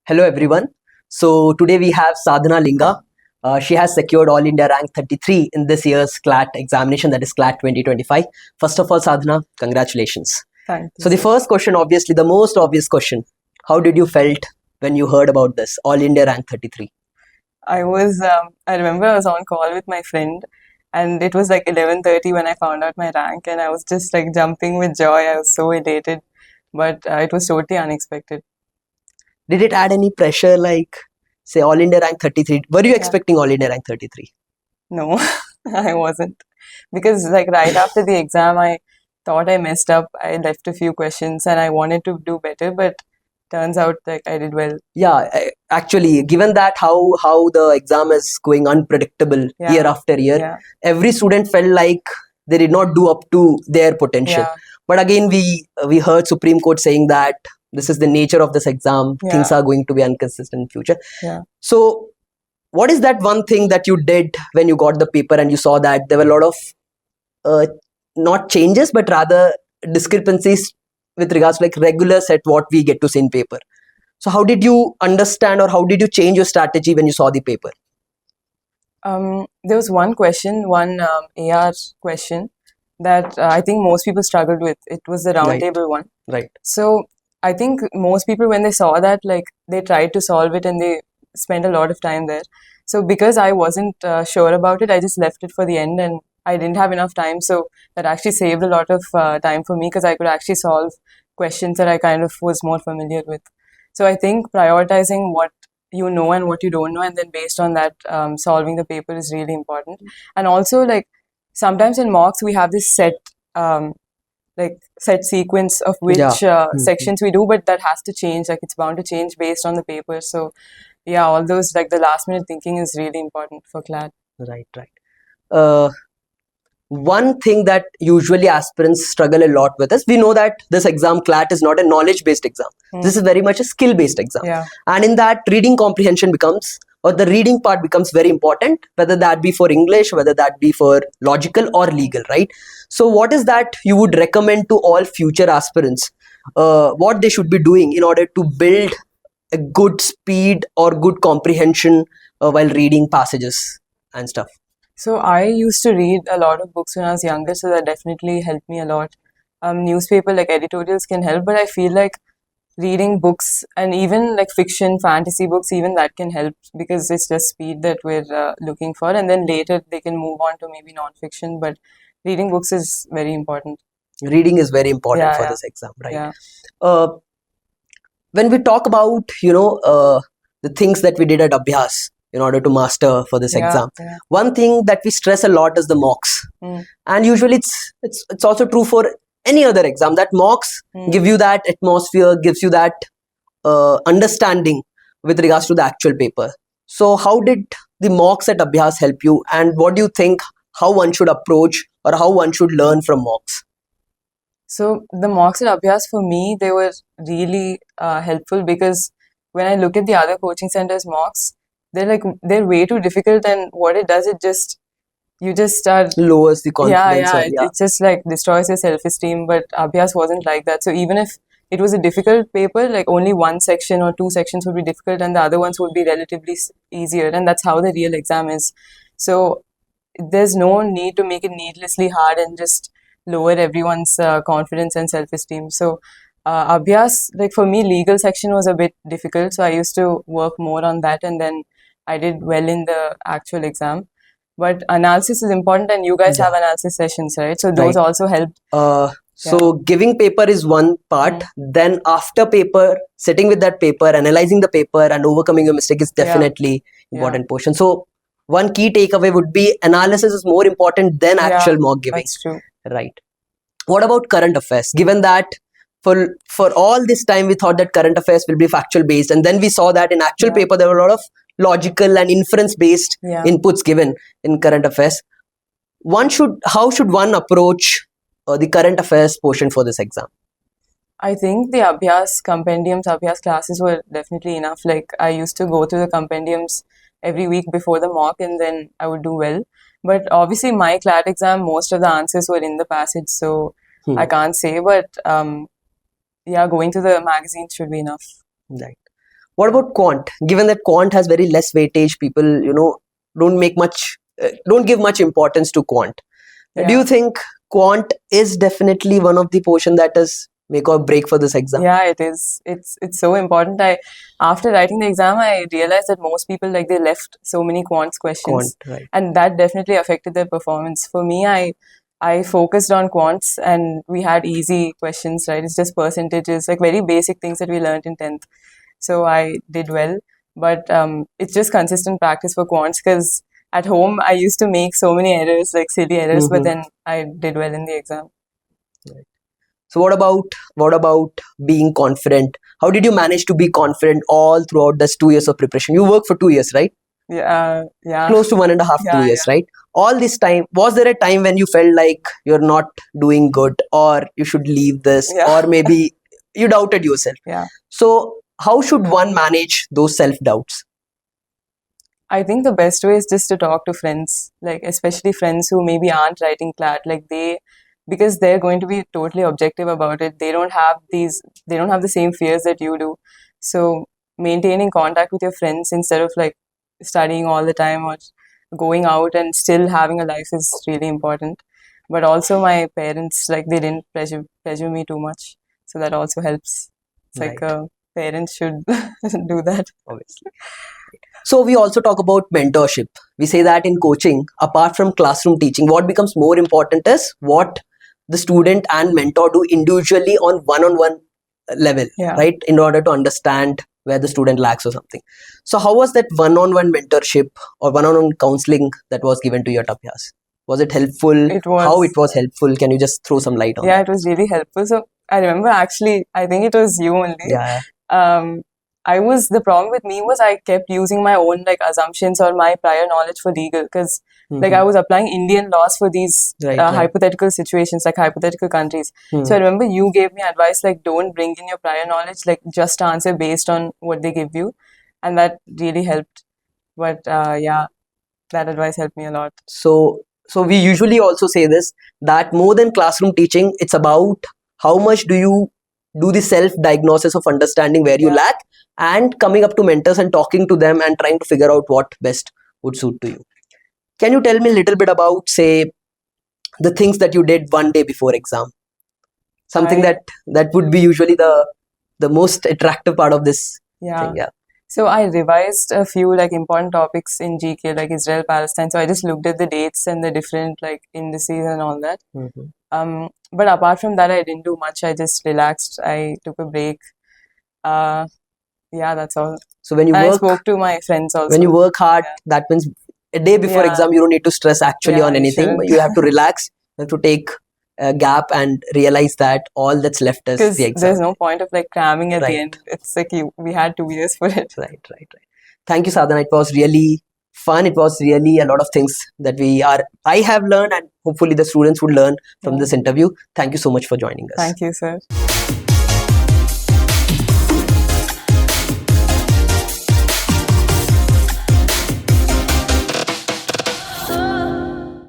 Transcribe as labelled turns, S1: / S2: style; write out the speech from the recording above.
S1: Hello everyone. So today we have Sadhana Linga. She has secured All India rank 33 in this year's CLAT examination, that is CLAT 2025. First of all, Sadhana, congratulations.
S2: Thank you.
S1: So the first question, obviously the most obvious question, how did you felt when you heard about this All India rank 33?
S2: I remember I was on call with my friend and it was like 11:30 when I found out my rank and I was just like jumping with joy. I was so elated, but it was totally unexpected.
S1: Did it add any pressure, like say All India rank 33? Were you expecting All India rank 33?
S2: No, I wasn't. Because like right after the exam, I thought I messed up. I left a few questions and I wanted to do better, but turns out like I did well.
S1: Yeah, actually, given that how the exam is going unpredictable year after year, every student felt like they did not do up to their potential. But again, we heard Supreme Court saying that this is the nature of this exam. Things are going to be inconsistent in future. So what is that one thing that you did when you got the paper and you saw that there were a lot of not changes but rather discrepancies with regards to like regular set what we get to see in paper? So how did you understand or how did you change your strategy when you saw the paper?
S2: There was one question, one AR question that I think most people struggled with. It was the round table one.
S1: Right.
S2: So I think most people, when they saw that, like they tried to solve it and they spent a lot of time there. So because I wasn't sure about it, I just left it for the end and I didn't have enough time. So that actually saved a lot of time for me because I could actually solve questions that I kind of was more familiar with. So I think prioritizing what you know and what you don't know, and then based on that, solving the paper is really important. And also, like sometimes in mocks we have this set sequence of which sections we do, but that has to change. Like it's bound to change based on the paper. So yeah, all those like the last minute thinking is really important for CLAT.
S1: Right. One thing that usually aspirants struggle a lot with is, we know that this exam CLAT is not a knowledge based exam. This is very much a skill based exam. And in that, reading comprehension becomes, or the reading part becomes very important, whether that be for English, whether that be for logical or legal, right? So what is that you would recommend to all future aspirants, what they should be doing in order to build a good speed or good comprehension while reading passages and stuff?
S2: So I used to read a lot of books when I was younger, so that definitely helped me a lot. Newspaper, like editorials can help, but I feel like reading books and even like fiction, fantasy books, even that can help because it's just speed that we're looking for. And then later they can move on to maybe non-fiction, but reading books is very important.
S1: Reading is very important for this exam, right? When we talk about, the things that we did at Abhyaas in order to master for this exam, one thing that we stress a lot is the mocks. And usually it's also true for any other exam, that mocks give you that atmosphere, gives you that understanding with regards to the actual paper. So how did the mocks at Abhyaas help you, and what do you think how one should approach or how one should learn from mocks?
S2: So the mocks at Abhyaas, for me, they were really helpful because when I look at the other coaching centers mocks, they're way too difficult, and what it does, you just start
S1: lowers the confidence.
S2: It just like destroys your self-esteem. But Abhyaas wasn't like that. So even if it was a difficult paper, like only one section or two sections would be difficult and the other ones would be relatively easier, and that's how the real exam is. So there's no need to make it needlessly hard and just lower everyone's confidence and self-esteem. So Abhyaas, like for me, legal section was a bit difficult, so I used to work more on that, and then I did well in the actual exam. But analysis is important, and you guys have analysis sessions, right? So those also help.
S1: So giving paper is one part. Then after paper, sitting with that paper, analyzing the paper and overcoming your mistake is definitely important portion. So one key takeaway would be analysis is more important than actual mock giving.
S2: That's true.
S1: Right. What about current affairs? Given that for all this time we thought that current affairs will be factual based, and then we saw that in actual paper there were a lot of logical and inference based inputs given in current affairs. How should one approach the current affairs portion for this exam?
S2: I think the Abhyaas compendiums, Abhyaas classes were definitely enough. Like I used to go through the compendiums every week before the mock, and then I would do well. But obviously my CLAT exam, most of the answers were in the passage, so I can't say, but going through the magazine should be enough.
S1: Right. What about Quant? Given that Quant has very less weightage, people, don't give much importance to Quant.
S2: Yeah.
S1: Do you think Quant is definitely one of the portion that is make or break for this exam?
S2: Yeah, it is. It's so important. After writing the exam, I realized that most people, like, they left so many quants questions,
S1: Right.
S2: and that definitely affected their performance. For me, I focused on quants, and we had easy questions, right? It's just percentages, like very basic things that we learned in 10th. So I did well, but it's just consistent practice for quants, because at home I used to make so many errors, like silly errors, but then I did well in the exam.
S1: Right. So what about being confident? How did you manage to be confident all throughout this 2 years of preparation? You worked for 2 years, right?
S2: Yeah.
S1: Close to 1.5, 2 years, right? All this time, was there a time when you felt like you're not doing good, or you should leave this, or maybe you doubted yourself?
S2: Yeah.
S1: So how should one manage those self-doubts?
S2: I think the best way is just to talk to friends, like especially friends who maybe aren't writing CLAT, because they're going to be totally objective about it. They don't have the same fears that you do. So maintaining contact with your friends instead of like studying all the time or going out and still having a life is really important. But also my parents, like, they didn't pressure me too much. So that also helps. It's like parents should do that.
S1: Obviously. So we also talk about mentorship. We say that in coaching, apart from classroom teaching, what becomes more important is what the student and mentor do individually on one-on-one level, right? In order to understand where the student lacks or something. So how was that one-on-one mentorship or one-on-one counseling that was given to you at Abhyaas? Was it helpful? How it was helpful? Can you just throw some light on that?
S2: Yeah, it was really helpful. So I remember, actually, I think it was you only.
S1: Yeah.
S2: The problem with me was I kept using my own like assumptions or my prior knowledge for legal, because like I was applying Indian laws for these hypothetical situations, like hypothetical countries. So I remember you gave me advice like, don't bring in your prior knowledge, like just answer based on what they give you, and that really helped. But that advice helped me a lot.
S1: So we usually also say this, that more than classroom teaching, it's about how much do you do the self-diagnosis of understanding where you lack, and coming up to mentors and talking to them and trying to figure out what best would suit to you. Can you tell me a little bit about, say, the things that you did one day before exam? Something that would be usually the most attractive part of this thing. Yeah.
S2: So I revised a few like important topics in GK, like Israel, Palestine. So I just looked at the dates and the different like indices and all that. But apart from that, I didn't do much. I just relaxed. I took a break. That's all. So when you I spoke to my friends also.
S1: When you work hard, that means a day before exam, you don't need to stress actually on anything. You have to relax. You have to take a gap and realize that all that's left is the exam.
S2: There's no point of like cramming at the end. It's like we had 2 years for it.
S1: Right. Thank you, Sadhana. It was really fun. It was really a lot of things that I have learned, and hopefully the students would learn from this interview. Thank you so much for joining us.
S2: Thank you, sir.